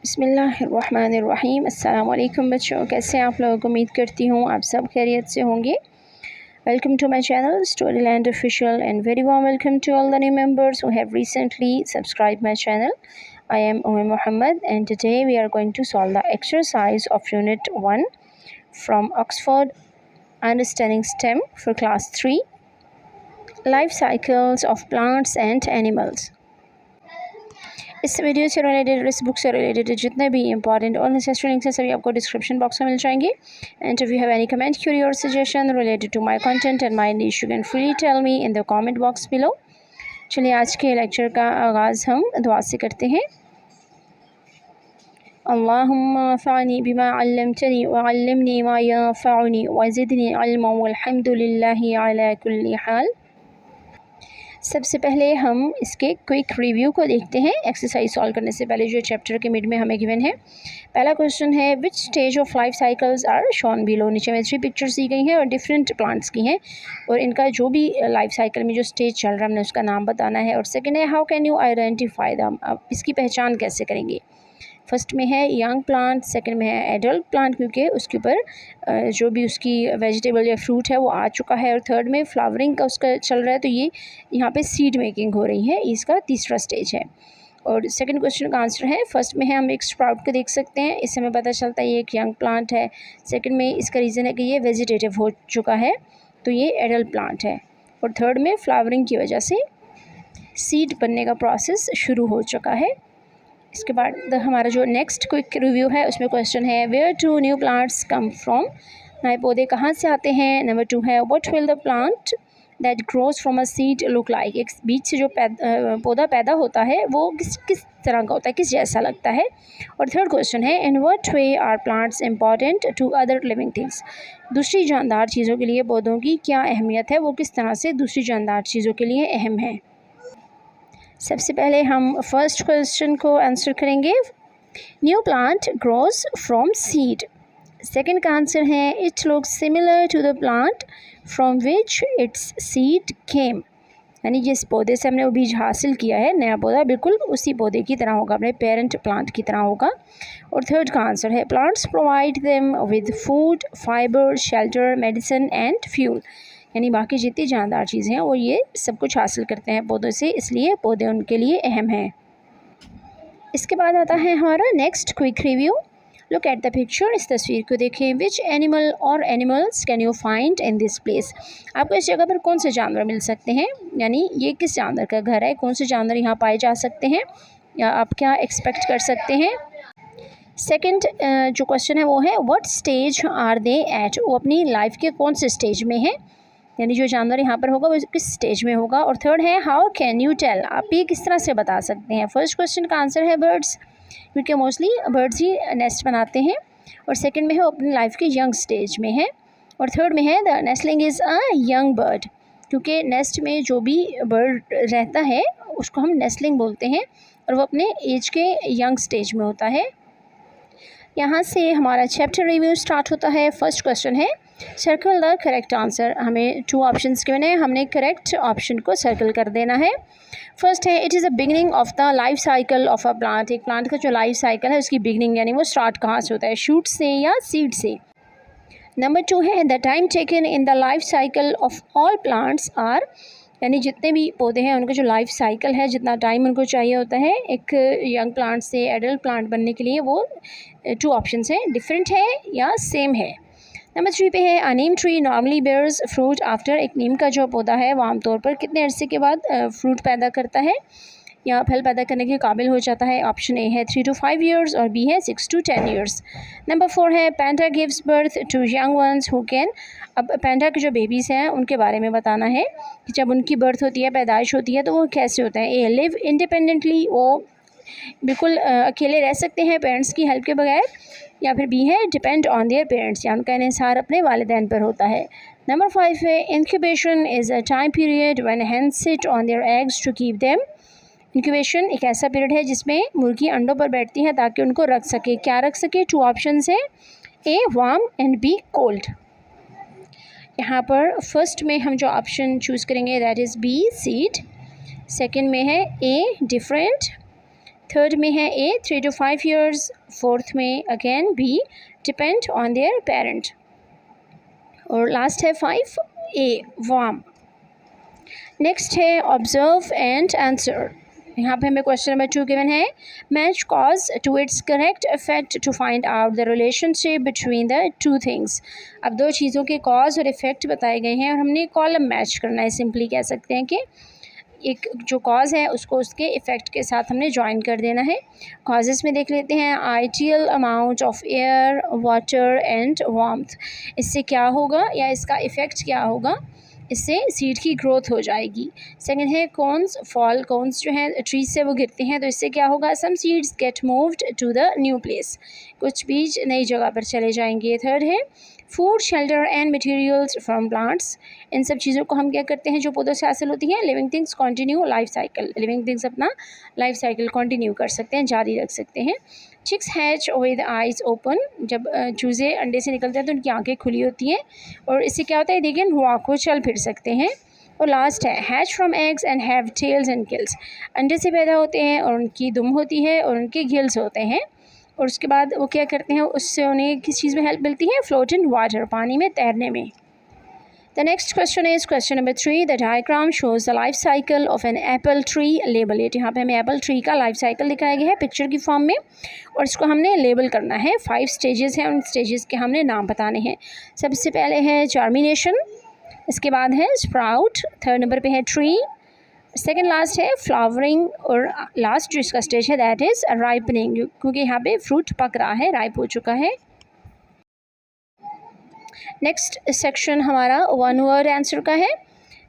बिस्मिल्लाहिर्रहमानिर्रहीम। अस्सलाम वालेकुम बच्चों, कैसे हैं आप लोग? उम्मीद करती हूँ आप सब खैरियत से होंगे। Welcome to my channel Storyland official and very warm welcome to all the new members who have recently subscribed my channel. I am Muhammad and today we are going to solve the exercise of Unit 1 from Oxford Understanding STEM for Class 3, Life Cycles of Plants and Animals. इस video से related, इस book से related जितने भी important और necessary links हैं सभी आपको डिस्क्रिप्शन बॉक्स में मिल जाएंगे। And if you have any comment, query और suggestion related to my content and my niche, you can freely tell me in the comment box below. चलिए आज के लेक्चर का आगाज़ हम दुआ से करते हैं। अल्लाहुम्मा अंफ़अनी बिमा अल्लमतनी व अल्लिमनी मा यंफ़अनी व ज़िदनी इल्मा वल्हम्दुलिल्लाहि अला कुल्ली हाल। सबसे पहले हम इसके क्विक रिव्यू को देखते हैं। एक्सरसाइज सॉल्व करने से पहले जो चैप्टर के मिड में हमें गिवन है, पहला क्वेश्चन है which stage of life cycles are shown below. नीचे में 3 पिक्चर्स दी गई हैं और डिफरेंट प्लांट्स की हैं और इनका जो भी लाइफ साइकिल में जो स्टेज चल रहा है हमने उसका नाम बताना है। और सेकेंड है हाउ कैन यू आइडेंटिफाई दम, आप इसकी पहचान कैसे करेंगे। फर्स्ट में है यंग प्लांट, सेकंड में है एडल्ट प्लांट क्योंकि उसके ऊपर जो भी उसकी वेजिटेबल या फ्रूट है वो आ चुका है। और थर्ड में फ्लावरिंग का उसका चल रहा है, तो ये यहाँ पे सीड मेकिंग हो रही है, इसका तीसरा स्टेज है। और सेकंड क्वेश्चन का आंसर है फर्स्ट में है हम एक स्प्राउट को देख सकते हैं, इससे हमें पता चलता है ये एक यंग प्लांट है। सेकेंड में इसका रीज़न है कि ये वेजिटेटिव हो चुका है तो ये एडल्ट प्लांट है। और थर्ड में फ्लावरिंग की वजह से सीड बनने का प्रोसेस शुरू हो चुका है। इसके बाद हमारा जो नेक्स्ट क्विक रिव्यू है उसमें क्वेश्चन है where do new plants come from, नए पौधे कहाँ से आते हैं। नंबर 2 है what will the plant that grows from a seed look like, एक बीज से जो पौधा पैदा होता है वो किस तरह का होता है, किस जैसा लगता है। और थर्ड क्वेश्चन है in what way are plants important to other living things, दूसरी जानदार चीज़ों के लिए पौधों की क्या अहमियत है, वो किस तरह से दूसरी जानदार चीज़ों के लिए अहम है। सबसे पहले हम फर्स्ट क्वेश्चन को आंसर करेंगे। New plant grows from seed. Second का आंसर है it looks similar to the plant from which its seed came, यानी जिस पौधे से हमने वो बीज हासिल किया है नया पौधा बिल्कुल उसी पौधे की तरह होगा, अपने पेरेंट प्लांट की तरह होगा। और थर्ड का आंसर है plants provide them with food, fibre, shelter, medicine and fuel, यानी बाकी जितनी जानदार चीज़ें हैं वो ये सब कुछ हासिल करते हैं पौधों से, इसलिए पौधे उनके लिए अहम हैं। इसके बाद आता है हमारा next quick review. Look at the picture, इस तस्वीर को देखें। विच एनिमल और animals can you find in this place, आपको इस जगह पर कौन से जानवर मिल सकते हैं, यानी ये किस जानवर का घर है, कौन से जानवर यहाँ पाए जा सकते हैं या आप क्या एक्सपेक्ट कर सकते हैं। सेकंड जो क्वेश्चन है वो है what stage are they at, वो अपनी लाइफ के कौन से स्टेज में है, यानी जो जानवर यहाँ पर होगा वो किस स्टेज में होगा। और थर्ड है हाउ कैन यू टेल, आप ये किस तरह से बता सकते हैं। फर्स्ट क्वेश्चन का आंसर है बर्ड्स, क्योंकि मोस्टली बर्ड्स ही नेस्ट बनाते हैं। और सेकंड में है वो अपनी लाइफ के यंग स्टेज में है। और थर्ड में है the nestling is a young bird, क्योंकि नेस्ट में जो भी बर्ड रहता है उसको हम नेस्टलिंग बोलते हैं और वो अपने एज के यंग स्टेज में होता है। यहाँ से हमारा चैप्टर रिव्यू स्टार्ट होता है। फर्स्ट क्वेश्चन है सर्कल द करेक्ट आंसर, हमें 2 ऑप्शंस गिवन है, हमने करेक्ट ऑप्शन को सर्कल कर देना है। फर्स्ट है it is the beginning of the life cycle of a plant, एक प्लांट का जो लाइफ साइकिल है उसकी बिगनिंग यानी वो स्टार्ट कहाँ से होता है, शूट से या सीड से। नंबर 2 है the time taken in the life cycle of all plants are, यानी जितने भी पौधे हैं उनका जो लाइफ साइकिल है, जितना टाइम उनको चाहिए होता है एक यंग प्लांट से एडल्ट प्लांट बनने के लिए, वो 2 ऑप्शंस हैं, डिफरेंट है या सेम है। नंबर 3 पे है a neem tree normally bears fruit after, एक नीम का जो पौधा है वो आमतौर पर कितने अरसे के बाद फ्रूट पैदा करता है या फल पैदा करने के काबिल हो जाता है। ऑप्शन ए है 3 to 5 years और बी है 6 to 10 years। नंबर 4 है panda gives birth to young ones who can, अब पैंडा के जो बेबीज़ हैं उनके बारे में बताना है कि जब उनकी बर्थ होती है, पैदाइश होती है तो वो कैसे होता है। ए लिव इंडिपेंडेंटली, वो बिल्कुल अकेले रह सकते हैं पेरेंट्स की हेल्प के बगैर, या फिर बी है डिपेंड ऑन देयर पेरेंट्स, या उनका इन्हिसार अपने वालिदैन पर होता है। नंबर 5 है incubation is a time period when hens sit on their eggs to keep them, incubation एक ऐसा पीरियड है जिसमें मुर्गी अंडों पर बैठती है ताकि उनको रख सके, क्या रख सके। 2 ऑप्शन है A warm and B cold. यहाँ पर फर्स्ट में हम जो ऑप्शन चूज़ करेंगे that is B seed, second में है ए डिफरेंट, थर्ड में है ए 3 to 5 years, फोर्थ में again B depend on their parent, और लास्ट है 5 ए वार्म। नेक्स्ट है ऑब्जर्व एंड आंसर। यहाँ पे हमें क्वेश्चन नंबर 2 गिवन है, match cause to its correct effect to find out the relationship between the two things. अब दो चीज़ों के कॉज और इफ़ेक्ट बताए गए हैं और हमने कॉलम मैच करना है। सिंपली कह सकते हैं कि एक जो कॉज है उसको उसके इफ़ेक्ट के साथ हमने ज्वाइन कर देना है। कॉजेज़ में देख लेते हैं, ideal amount of air, water and warmth. इससे क्या होगा या इसका इफ़ेक्ट क्या होगा, इससे सीड की ग्रोथ हो जाएगी। सेकंड है कॉन्स फॉल, कॉन्स जो हैं ट्रीज से वो गिरते हैं तो इससे क्या होगा, some seeds get moved to the new place, कुछ बीज नई जगह पर चले जाएंगे। थर्ड है food, shelter and materials from plants. इन सब चीज़ों को हम क्या करते हैं जो पौधों से हासिल होती हैं, living things continue life cycle, living things अपना लाइफ साइकिल कंटिन्यू कर सकते हैं, जारी रख सकते हैं। Chicks hatch with eyes open, जब चूज़े अंडे से निकलते हैं तो उनकी आंखें खुली होती हैं और इससे क्या होता है, दे कैन वॉक, वो चल फिर सकते हैं। और लास्ट है hatch from eggs and have tails and gills, अंडे से पैदा होते हैं और उनकी दुम होती है और उनके गिल्स होते हैं, और उसके बाद वो क्या करते हैं, उससे उन्हें किस चीज़ में हेल्प मिलती है, फ्लोट इन वाटर, पानी में तैरने में। The next question is question number 3. The diagram shows the life cycle of an apple tree. Label it. यहाँ पे हमें एप्पल ट्री का लाइफ साइकिल दिखाया गया है पिक्चर की फॉर्म में और इसको हमने लेबल करना है। 5 स्टेजेस हैं, उन स्टेजेस के हमने नाम बताने हैं। सबसे पहले है जर्मिनेशन, इसके बाद है स्प्राउट, थर्ड नंबर पे है ट्री, सेकेंड लास्ट है फ्लावरिंग, और लास्ट जो इसका स्टेज है दैट इज़ राइपनिंग, क्योंकि यहाँ पे फ्रूट पक रहा है, राइप हो चुका है। नेक्स्ट सेक्शन हमारा वन वर्ड आंसर का है।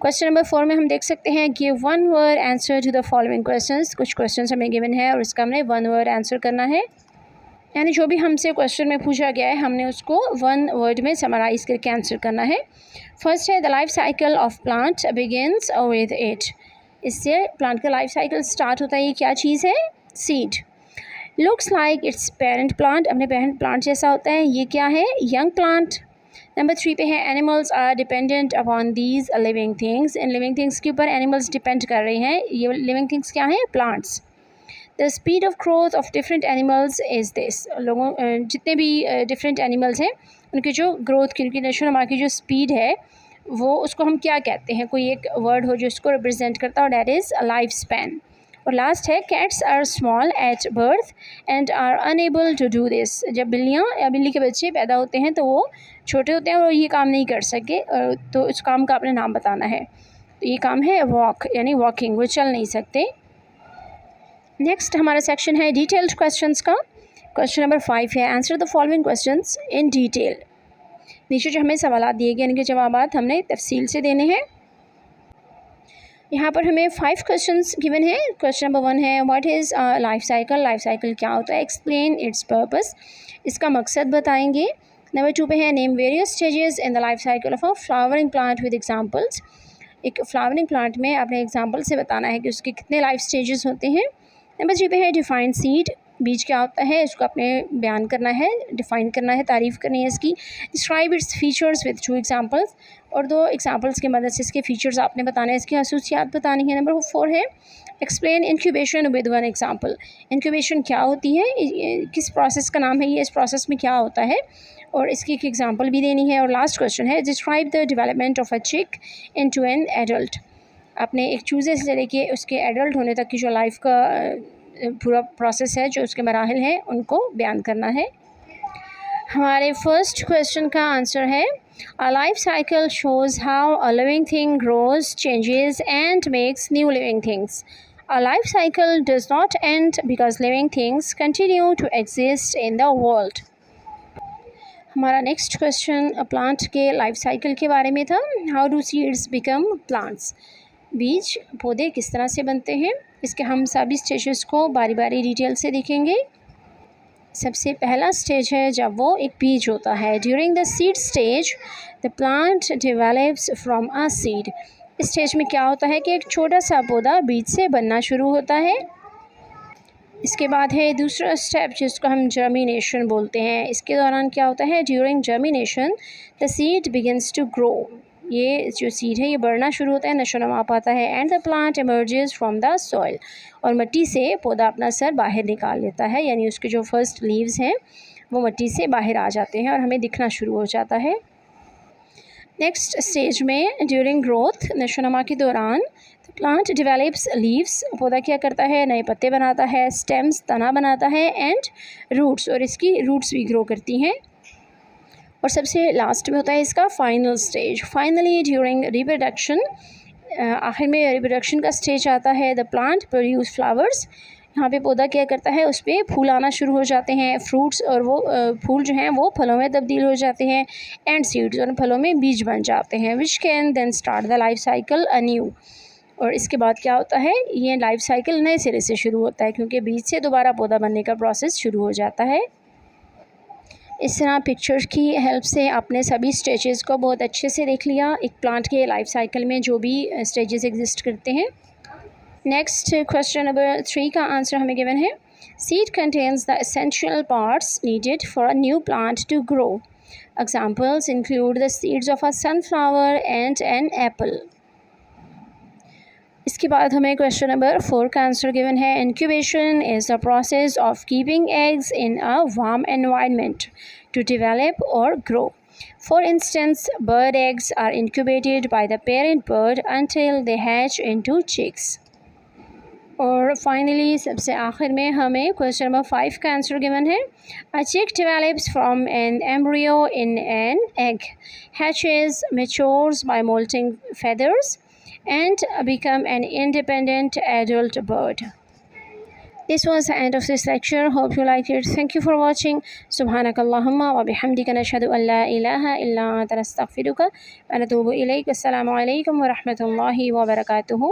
क्वेश्चन नंबर 4 में हम देख सकते हैं give one word answer to the following questions. कुछ क्वेश्चंस हमें गिवन है और इसका हमने वन वर्ड आंसर करना है, यानी जो भी हमसे क्वेश्चन में पूछा गया है हमने उसको वन वर्ड में समराइज करके आंसर करना है। फर्स्ट है the life cycle of plant begins with it, इससे प्लांट का लाइफ साइकिल स्टार्ट होता है। ये क्या चीज़ है, seed. Looks like it's parent plant, अपने पेरेंट प्लांट जैसा होता है, ये क्या है, यंग प्लांट। नंबर 3 पे है animals are dependent upon these living things, इन लिविंग थिंग्स के ऊपर एनिमल्स डिपेंड कर रहे हैं। ये लिविंग थिंग्स क्या हैं, plants. The speed of growth of different animals is this, लोगों जितने भी डिफरेंट एनिमल्स हैं उनकी जो ग्रोथ की, उनकी नेचुरल हमारी की जो स्पीड है वो उसको हम क्या कहते हैं, कोई एक वर्ड हो जो इसको रिप्रेजेंट करता हो, डैट इज़ लाइफ स्पैन। और लास्ट है cats are small at birth and are unable to do this, जब बिल्लियाँ या बिल्ली के बच्चे पैदा होते हैं तो वो छोटे होते हैं और ये काम नहीं कर सके, तो इस काम का अपने नाम बताना है। तो ये काम है वॉक, यानी वॉकिंग, वो चल नहीं सकते। नेक्स्ट हमारा सेक्शन है डिटेल्ड क्वेश्चंस का। क्वेश्चन नंबर 5 है answer the following questions in detail. नीचे जो हमें सवाल दिए गए इनके जवाब हमने तफसील से देने हैं। यहाँ पर हमें 5 क्वेश्चंस गिवन है। क्वेश्चन नंबर 1 है what is life cycle, life cycle क्या होता है, एक्सप्लेन इट्स पर्पस, इसका मकसद बताएंगे। नंबर 2 पे है name various stages in the life cycle of a flowering plant with examples, एक फ्लावरिंग प्लांट में अपने एग्जांपल से बताना है कि उसके कितने लाइफ स्टेजेस होते हैं। नंबर 3 पे है डिफाइन सीड, बीज क्या होता है इसको अपने बयान करना है, डिफ़ाइन करना है, तारीफ़ करनी है इसकी। Describe its features with 2 examples, और 2 एग्जांपल्स की मदद से इसके फीचर्स आपने बताने हैं, इसकी खसूसियात बतानी है। नंबर 4 है explain incubation with 1 example, incubation क्या होती है, किस प्रोसेस का नाम है ये, इस प्रोसेस में क्या होता है, और इसकी एक एग्जांपल भी देनी है। और लास्ट क्वेश्चन है describe the development of a चिक इनटू एन एडल्ट, अपने एक चूज़े से लेके उसके एडल्ट होने तक की जो लाइफ का पूरा प्रोसेस है, जो उसके मराहिल हैं उनको बयान करना है। हमारे फर्स्ट क्वेश्चन का आंसर है a life cycle shows how a living thing grows, changes and makes new living things. A life cycle does not end because living things continue to exist in the world. हमारा next question plant के life cycle के बारे में था। How do seeds become plants, बीज पौधे किस तरह से बनते हैं, इसके हम सभी स्टेजेस को बारी बारी डिटेल से देखेंगे। सबसे पहला स्टेज है जब वो एक बीज होता है, during the seed stage the plant develops from a seed. इस स्टेज में क्या होता है कि एक छोटा सा पौधा बीज से बनना शुरू होता है। इसके बाद है दूसरा स्टेप जिसको हम जर्मिनेशन बोलते हैं। इसके दौरान क्या होता है, during germination the seed begins to grow, ये जो सीड है ये बढ़ना शुरू होता है, नशोनुमा पाता है। And the plant emerges from the soil, और मिट्टी से पौधा अपना सर बाहर निकाल लेता है, यानी उसके जो फर्स्ट लीव्स हैं वो मिट्टी से बाहर आ जाते हैं और हमें दिखना शुरू हो जाता है। नेक्स्ट स्टेज में ड्यूरिंग ग्रोथ, नशोनुमा के दौरान, प्लांट डिवेलप्स लीव्स, पौधा क्या करता है, नए पत्ते बनाता है, स्टेम्स तना बनाता है, एंड रूट्स, और इसकी रूट्स भी ग्रो करती हैं। और सबसे लास्ट में होता है इसका final stage. Finally during reproduction, आखिर में रिप्रोडक्शन का स्टेज आता है। द प्लांट प्रोड्यूस फ्लावर्स, यहाँ पे पौधा क्या करता है, उस पर फूल आना शुरू हो जाते हैं, फ्रूट्स, और वो फूल जो हैं वो फलों में तब्दील हो जाते हैं, एंड सीड्स, और फलों में बीज बन जाते हैं। Which can then start the life cycle anew, और इसके बाद क्या होता है, ये लाइफ साइकिल नए सिरे से शुरू होता है, क्योंकि बीज से दोबारा पौधा बनने का प्रोसेस शुरू हो जाता है। इस तरह पिक्चर्स की हेल्प से आपने सभी स्टेजेस को बहुत अच्छे से देख लिया, एक प्लांट के लाइफ साइकिल में जो भी स्टेजेस एग्जिस्ट करते हैं। नेक्स्ट क्वेश्चन नंबर 3 का आंसर हमें गिवन है, seed contains the essential parts needed for a new plant to grow. Examples include the seeds of a sunflower and an apple. इसके बाद हमें क्वेश्चन नंबर 4 का answer given है, incubation is the process of keeping eggs in a warm environment to develop और grow. For instance, bird eggs are incubated by the parent bird until they hatch into chicks। और finally सबसे आखिर में हमें question number 5 का answer given है, a chick develops from an embryo in an egg, hatches, matures by moulting feathers, and become an independent adult bird. This was the end of this lecture. Hope you liked it. Thank you for watching. Subhanakallahumma wa bihamdika nashhadu an la ilaha illa anta nastaghfiruka wa natubu ilayk. Assalamu alaikum wa rahmatullahi wa barakatuhu.